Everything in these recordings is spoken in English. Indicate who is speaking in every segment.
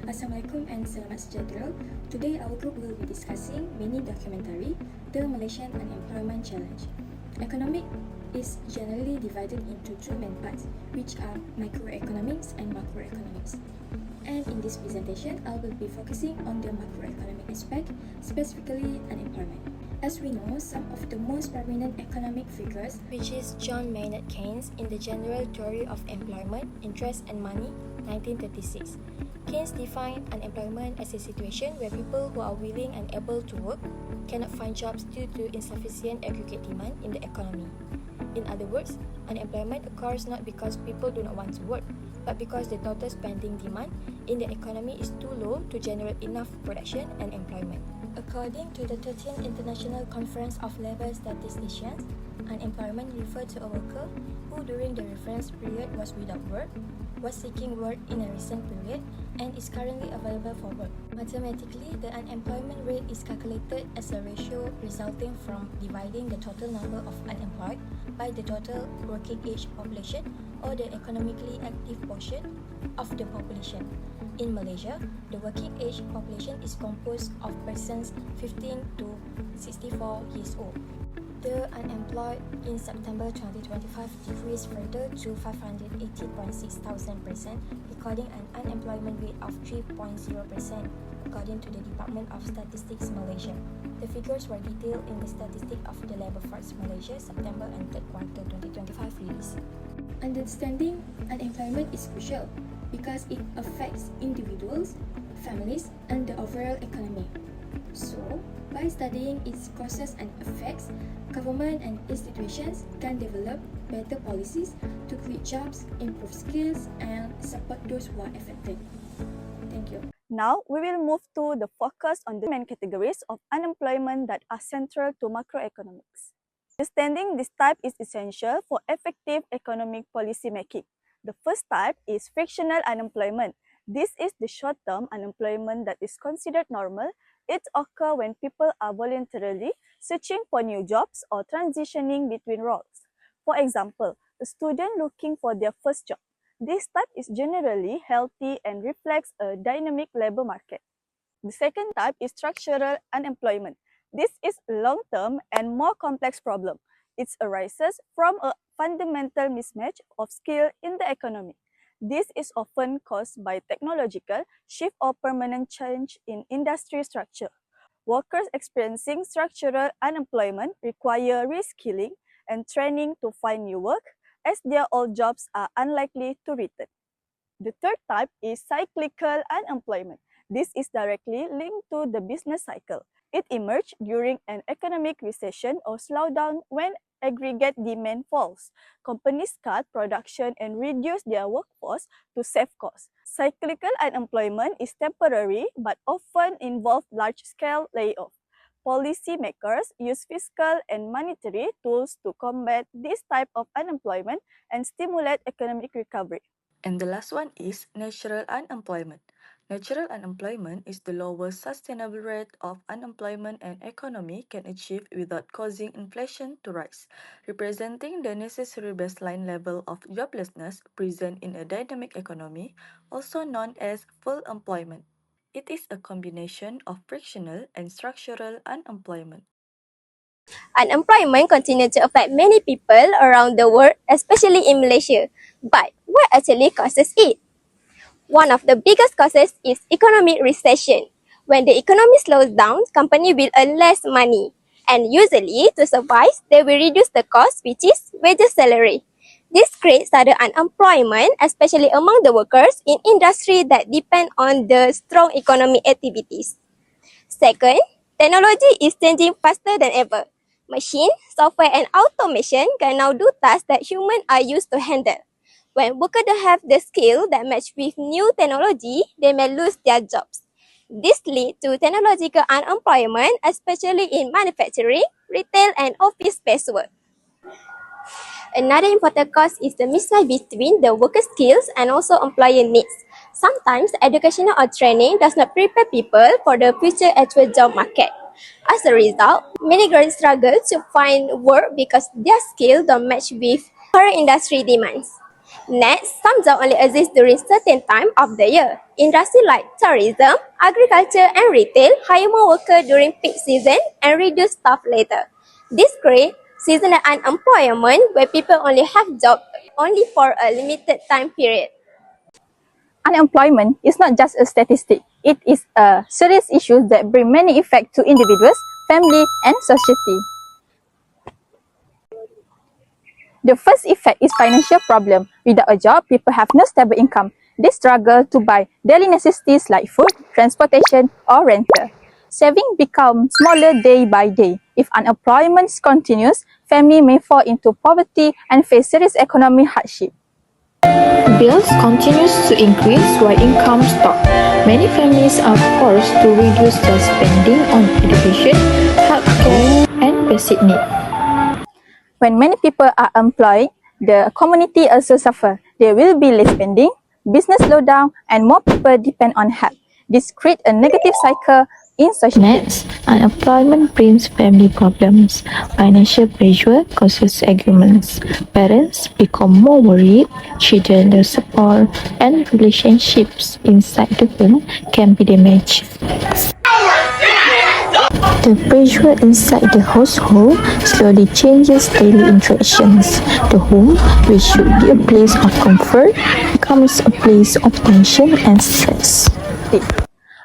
Speaker 1: Assalamualaikum and selamat sejahtera. Today our group will be discussing mini documentary, The Malaysian Unemployment Challenge. Economic is generally divided into two main parts, which are microeconomics and macroeconomics. And in this presentation, I will be focusing on the macroeconomic aspect, specifically unemployment. As we know, some of the most prominent economic figures, which is John Maynard Keynes in the General Theory of Employment, Interest and Money, 1936. Keynes defined unemployment as a situation where people who are willing and able to work cannot find jobs due to insufficient aggregate demand in the economy. In other words, unemployment occurs not because people do not want to work, but because the total spending demand in the economy is too low to generate enough production and employment. According to the 13th International Conference of Labour Statisticians, unemployment refers to a worker who during the reference period was without work, was seeking work in a recent period, and is currently available for work. Mathematically, the unemployment rate is calculated as a ratio resulting from dividing the total number of unemployed by the total working age population or the economically active portion of the population. In Malaysia, the working age population is composed of persons 15 to 64 years old. The unemployed in September 2025 decreased further to 580.6 thousand person, recording an unemployment rate of 3.0%, according to the Department of Statistics Malaysia. The figures were detailed in the Statistic of the Labour Force Malaysia September and third quarter 2025 release. Understanding unemployment is crucial because it affects individuals, families, and the overall economy. So, by studying its causes and effects, government and institutions can develop better policies to create jobs, improve skills, and support those who are affected. Thank you.
Speaker 2: Now, we will move to the focus on the main categories of unemployment that are central to macroeconomics. Understanding this type is essential for effective economic policy making. The first type is frictional unemployment. This is the short-term unemployment that is considered normal. It occurs when people are voluntarily searching for new jobs or transitioning between roles. For example, a student looking for their first job. This type is generally healthy and reflects a dynamic labor market. The second type is structural unemployment. This is a long-term and more complex problem. It arises from a fundamental mismatch of skill in the economy. This is often caused by technological shift or permanent change in industry structure. Workers experiencing structural unemployment require reskilling and training to find new work, as their old jobs are unlikely to return. The third type is cyclical unemployment. This is directly linked to the business cycle. It emerged during an economic recession or slowdown when aggregate demand falls. Companies cut production and reduce their workforce to save costs. Cyclical unemployment is temporary but often involves large-scale layoffs. Policymakers use fiscal and monetary tools to combat this type of unemployment and stimulate economic recovery.
Speaker 3: And the last one is natural unemployment. Natural unemployment is the lowest sustainable rate of unemployment an economy can achieve without causing inflation to rise, representing the necessary baseline level of joblessness present in a dynamic economy, also known as full employment. It is a combination of frictional and structural unemployment.
Speaker 4: Unemployment continues to affect many people around the world, especially in Malaysia. But what actually causes it? One of the biggest causes is economic recession. When the economy slows down, companies will earn less money. And usually, to survive, they will reduce the cost, which is wages salary. This creates sudden unemployment, especially among the workers in industries that depend on the strong economic activities. Second, technology is changing faster than ever. Machine, software, and automation can now do tasks that humans are used to handle. When workers don't have the skill that match with new technology, they may lose their jobs. This leads to technological unemployment, especially in manufacturing, retail, and office-based work. Another important cause is the mismatch between the worker skills and also employer needs. Sometimes education or training does not prepare people for the future actual job market. As a result, many girls struggle to find work because their skills don't match with current industry demands. Next, some jobs only exist during certain time of the year. Industries like tourism, agriculture, and retail hire more workers during peak season and reduce staff later. This creates seasonal unemployment where people only have jobs only for a limited time period.
Speaker 2: Unemployment is not just a statistic. It is a serious issue that brings many effects to individuals, family, and society. The first effect is financial problem. Without a job, people have no stable income. They struggle to buy daily necessities like food, transportation, or rental. Saving becomes smaller day by day. If unemployment continues, family may fall into poverty and face serious economic hardship.
Speaker 5: Bills continues to increase while income stop. Many families are forced to reduce their spending on education, healthcare, and basic needs.
Speaker 2: When many people are employed, the community also suffer. There will be less spending, business slow down, and more people depend on help. This creates a negative cycle in society.
Speaker 5: Next, unemployment brings family problems. Financial pressure causes arguments. Parents become more worried, children lose support, and relationships inside the home can be damaged. The pressure inside the household slowly changes daily interactions. The home, which should be a place of comfort, becomes a place of tension and stress.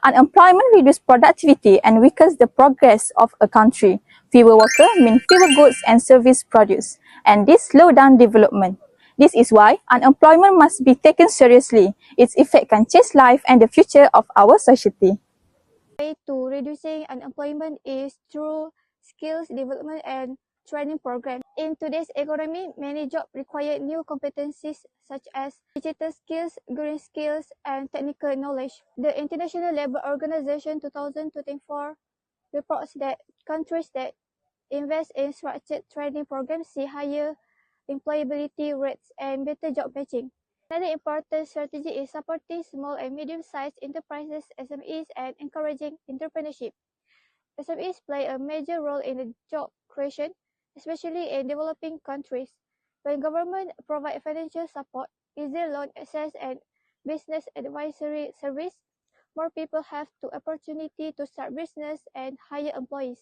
Speaker 2: Unemployment reduces productivity and weakens the progress of a country. Fewer workers mean fewer goods and service produced, and this slows down development. This is why unemployment must be taken seriously. Its effect can change life and the future of our society.
Speaker 6: Way to reducing unemployment is through skills development and training programs. In today's economy, many jobs require new competencies such as digital skills, green skills, and technical knowledge. The International Labour Organization 2024 reports that countries that invest in structured training programs see higher employability rates and better job matching. Another important strategy is supporting small and medium-sized enterprises, SMEs, and encouraging entrepreneurship. SMEs play a major role in the job creation, especially in developing countries. When government provide financial support, easier loan access, and business advisory service, more people have the opportunity to start business and hire employees.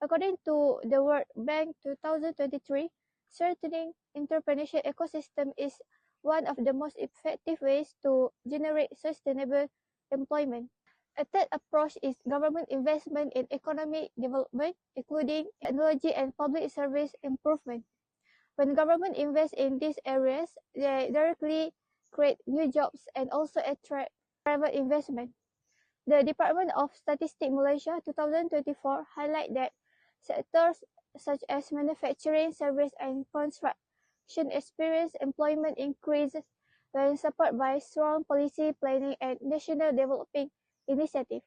Speaker 6: According to the World Bank 2023, strengthening entrepreneurship ecosystem is one of the most effective ways to generate sustainable employment. A third approach is government investment in economic development, including technology and public service improvement. When government invests in these areas, they directly create new jobs and also attract private investment. The Department of Statistics Malaysia 2024 highlight that sectors such as manufacturing, service, and construction experience employment increase when supported by strong policy planning and national developing initiative.